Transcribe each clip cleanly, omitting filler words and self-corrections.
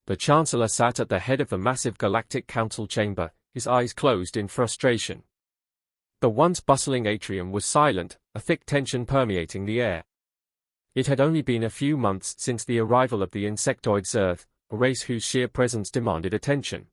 The Chancellor sat at the head of the massive Galactic Council chamber, his eyes closed in frustration. The once bustling atrium was silent, a thick tension permeating the air. It had only been a few months since the arrival of the insectoids Earth, a race whose sheer presence demanded attention.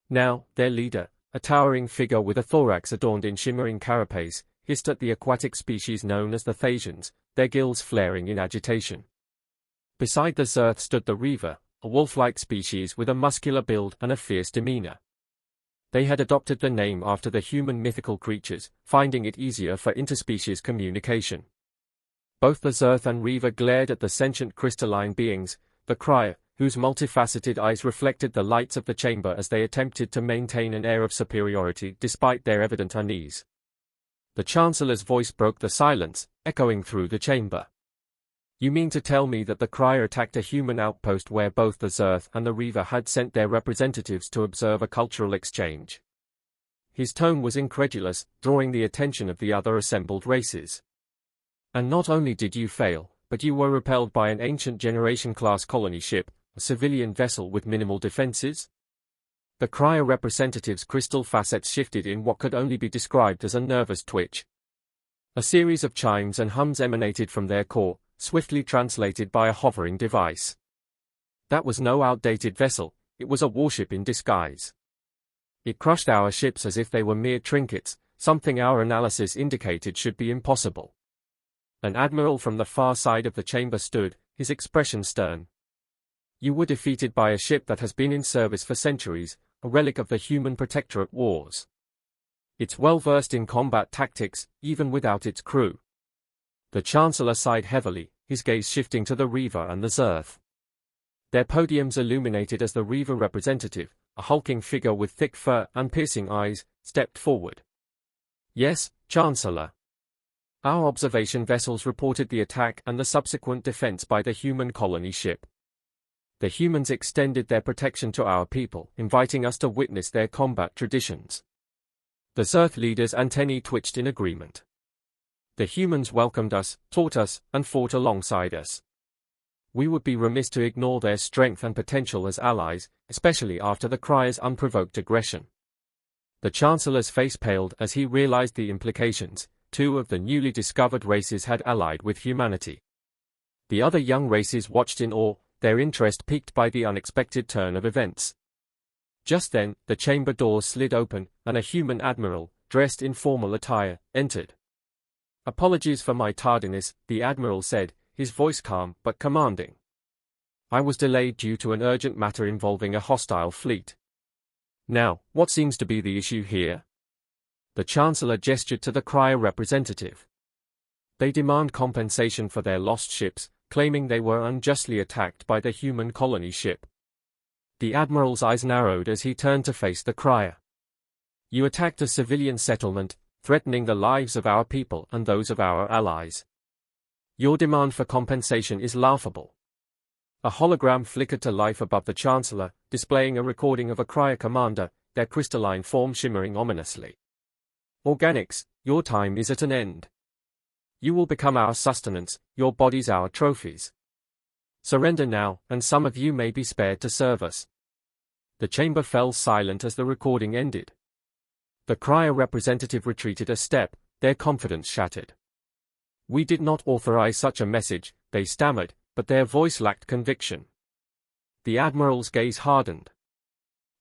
Now, their leader, a towering figure with a thorax adorned in shimmering carapace, hissed at the aquatic species known as the Thasians, their gills flaring in agitation. Beside the Zerth stood the Reaver, a wolf-like species with a muscular build and a fierce demeanor. They had adopted the name after the human mythical creatures, finding it easier for interspecies communication. Both the Zerth and Reaver glared at the sentient crystalline beings, the Crier, whose multifaceted eyes reflected the lights of the chamber as they attempted to maintain an air of superiority despite their evident unease. The Chancellor's voice broke the silence, echoing through the chamber. "You mean to tell me that the Crier attacked a human outpost where both the Zerth and the Reaver had sent their representatives to observe a cultural exchange?" His tone was incredulous, drawing the attention of the other assembled races. "And not only did you fail, but you were repelled by an ancient generation-class colony ship, a civilian vessel with minimal defenses?" The Crier representative's crystal facets shifted in what could only be described as a nervous twitch. A series of chimes and hums emanated from their core, swiftly translated by a hovering device. That was no outdated vessel, it was a warship in disguise. It crushed our ships as if they were mere trinkets, something our analysis indicated should be impossible. An admiral from the far side of the chamber stood, his expression stern. "You were defeated by a ship that has been in service for centuries, a relic of the human protectorate wars. It's well versed in combat tactics, even without its crew." The Chancellor sighed heavily, his gaze shifting to the Reaver and the Zerth. Their podiums illuminated as the Reaver representative, a hulking figure with thick fur and piercing eyes, stepped forward. "Yes, Chancellor. Our observation vessels reported the attack and the subsequent defense by the human colony ship. The humans extended their protection to our people, inviting us to witness their combat traditions." The Zerth leader's antennae twitched in agreement. "The humans welcomed us, taught us, and fought alongside us. We would be remiss to ignore their strength and potential as allies, especially after the Crier's unprovoked aggression." The Chancellor's face paled as he realized the implications. Two of the newly discovered races had allied with humanity. The other young races watched in awe, their interest piqued by the unexpected turn of events. Just then, the chamber doors slid open, and a human admiral, dressed in formal attire, entered. "Apologies for my tardiness," the admiral said, his voice calm but commanding. "I was delayed due to an urgent matter involving a hostile fleet. Now, what seems to be the issue here?" The Chancellor gestured to the Crier representative. "They demand compensation for their lost ships, claiming they were unjustly attacked by the human colony ship." The Admiral's eyes narrowed as he turned to face the Crier. "You attacked a civilian settlement, threatening the lives of our people and those of our allies. Your demand for compensation is laughable." A hologram flickered to life above the Chancellor, displaying a recording of a Crier commander, their crystalline form shimmering ominously. "Organics, your time is at an end. You will become our sustenance, your bodies our trophies. Surrender now, and some of you may be spared to serve us." The chamber fell silent as the recording ended. The Crier representative retreated a step, their confidence shattered. "We did not authorize such a message," they stammered, but their voice lacked conviction. The Admiral's gaze hardened.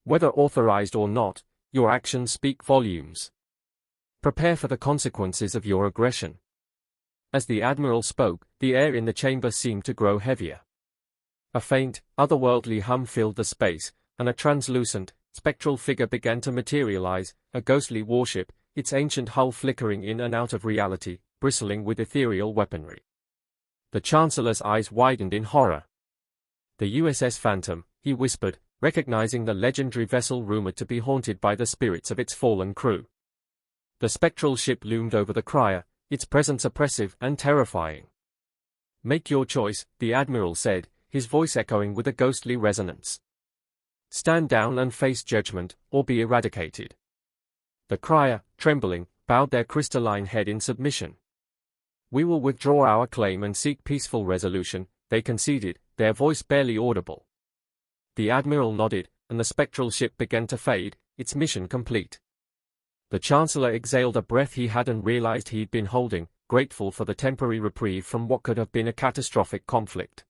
"Whether authorized or not, your actions speak volumes. Prepare for the consequences of your aggression." As the Admiral spoke, the air in the chamber seemed to grow heavier. A faint, otherworldly hum filled the space, and a translucent, spectral figure began to materialize, a ghostly warship, its ancient hull flickering in and out of reality, bristling with ethereal weaponry. The Chancellor's eyes widened in horror. "The USS Phantom," he whispered, recognizing the legendary vessel rumored to be haunted by the spirits of its fallen crew. The spectral ship loomed over the Crier, its presence oppressive and terrifying. "Make your choice," the Admiral said, his voice echoing with a ghostly resonance. "Stand down and face judgment, or be eradicated." The Crier, trembling, bowed their crystalline head in submission. "We will withdraw our claim and seek peaceful resolution," they conceded, their voice barely audible. The Admiral nodded, and the spectral ship began to fade, its mission complete. The Chancellor exhaled a breath he hadn't realized he'd been holding, grateful for the temporary reprieve from what could have been a catastrophic conflict.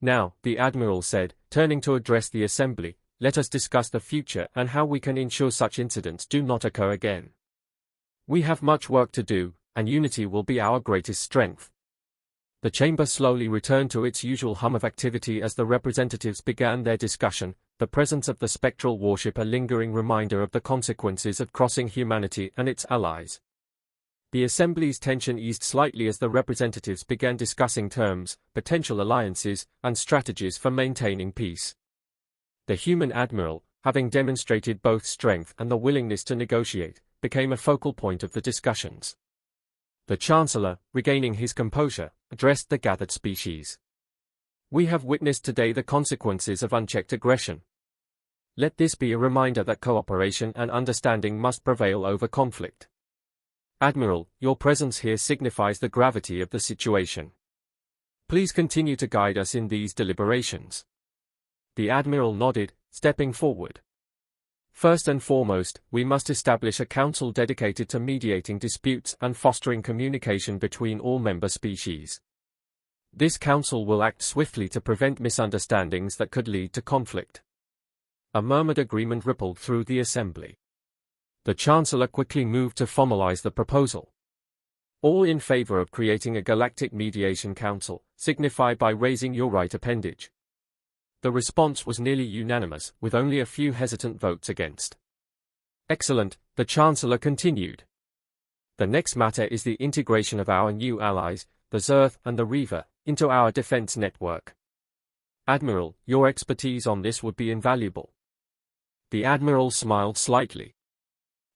Now, the Admiral said, turning to address the Assembly, let us discuss the future and how we can ensure such incidents do not occur again. We have much work to do, and unity will be our greatest strength. The chamber slowly returned to its usual hum of activity as the representatives began their discussion, the presence of the spectral warship a lingering reminder of the consequences of crossing humanity and its allies. The Assembly's tension eased slightly as the representatives began discussing terms, potential alliances, and strategies for maintaining peace. The human admiral, having demonstrated both strength and the willingness to negotiate, became a focal point of the discussions. The Chancellor, regaining his composure, addressed the gathered species. We have witnessed today the consequences of unchecked aggression. Let this be a reminder that cooperation and understanding must prevail over conflict. Admiral, your presence here signifies the gravity of the situation. Please continue to guide us in these deliberations. The Admiral nodded, stepping forward. First and foremost, we must establish a council dedicated to mediating disputes and fostering communication between all member species. This council will act swiftly to prevent misunderstandings that could lead to conflict. A murmured agreement rippled through the Assembly. The Chancellor quickly moved to formalize the proposal. All in favor of creating a galactic mediation council, signify by raising your right appendage. The response was nearly unanimous, with only a few hesitant votes against. Excellent, the Chancellor continued. The next matter is the integration of our new allies, the Zerth and the Reaver, into our defense network. Admiral, your expertise on this would be invaluable. The Admiral smiled slightly.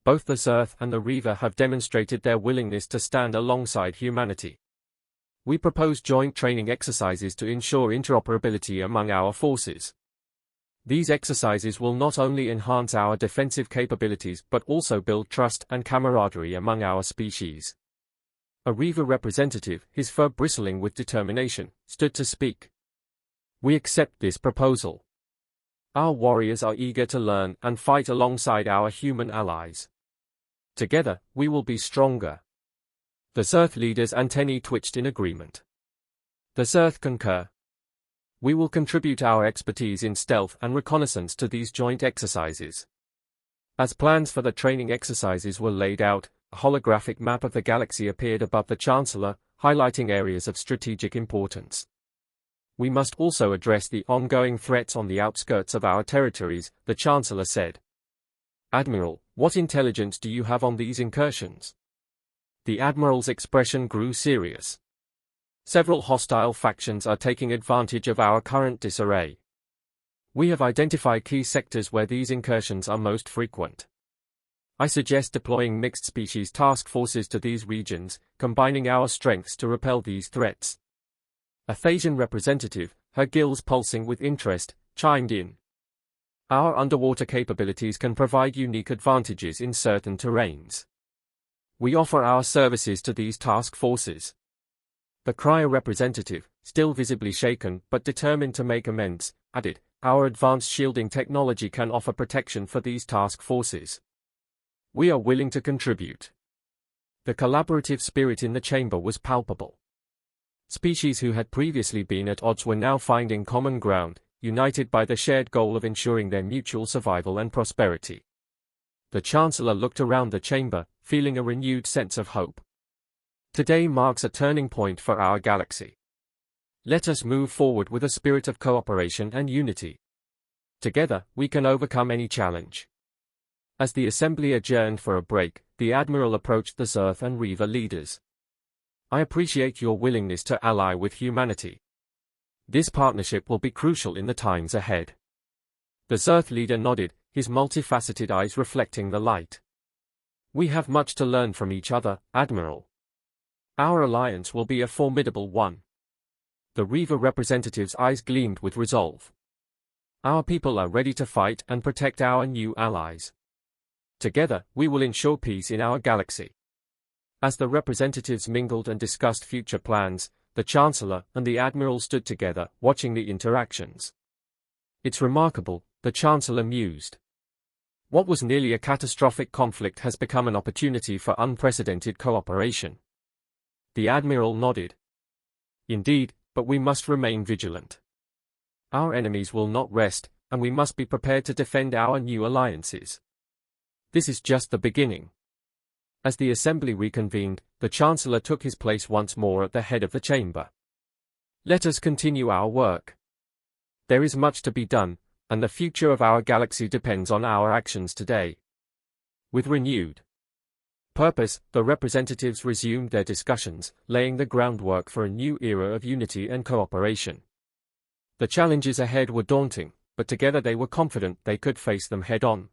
Both the Zerth and the Reaver have demonstrated their willingness to stand alongside humanity. We propose joint training exercises to ensure interoperability among our forces. These exercises will not only enhance our defensive capabilities but also build trust and camaraderie among our species. A Reaver representative, his fur bristling with determination, stood to speak. We accept this proposal. Our warriors are eager to learn and fight alongside our human allies. Together, we will be stronger. The Zerth leader's antennae twitched in agreement. The Zerth concur. We will contribute our expertise in stealth and reconnaissance to these joint exercises. As plans for the training exercises were laid out, a holographic map of the galaxy appeared above the Chancellor, highlighting areas of strategic importance. We must also address the ongoing threats on the outskirts of our territories, the Chancellor said. Admiral, what intelligence do you have on these incursions? The Admiral's expression grew serious. Several hostile factions are taking advantage of our current disarray. We have identified key sectors where these incursions are most frequent. I suggest deploying mixed species task forces to these regions, combining our strengths to repel these threats. A Thasian representative, her gills pulsing with interest, chimed in. Our underwater capabilities can provide unique advantages in certain terrains. We offer our services to these task forces. The Cryo representative, still visibly shaken but determined to make amends, added, our advanced shielding technology can offer protection for these task forces. We are willing to contribute. The collaborative spirit in the chamber was palpable. Species who had previously been at odds were now finding common ground, united by the shared goal of ensuring their mutual survival and prosperity. The Chancellor looked around the chamber, feeling a renewed sense of hope. Today marks a turning point for our galaxy. Let us move forward with a spirit of cooperation and unity. Together, we can overcome any challenge. As the Assembly adjourned for a break, the Admiral approached the Zerth and Reaver leaders. I appreciate your willingness to ally with humanity. This partnership will be crucial in the times ahead. The Zerth leader nodded, his multifaceted eyes reflecting the light. We have much to learn from each other, Admiral. Our alliance will be a formidable one. The Reaver representative's eyes gleamed with resolve. Our people are ready to fight and protect our new allies. Together, we will ensure peace in our galaxy. As the representatives mingled and discussed future plans, the Chancellor and the Admiral stood together, watching the interactions. It's remarkable, the Chancellor mused. What was nearly a catastrophic conflict has become an opportunity for unprecedented cooperation. The Admiral nodded. Indeed, but we must remain vigilant. Our enemies will not rest, and we must be prepared to defend our new alliances. This is just the beginning. As the assembly reconvened, the Chancellor took his place once more at the head of the chamber. Let us continue our work. There is much to be done, and the future of our galaxy depends on our actions today. With renewed purpose, the representatives resumed their discussions, laying the groundwork for a new era of unity and cooperation. The challenges ahead were daunting, but together they were confident they could face them head-on.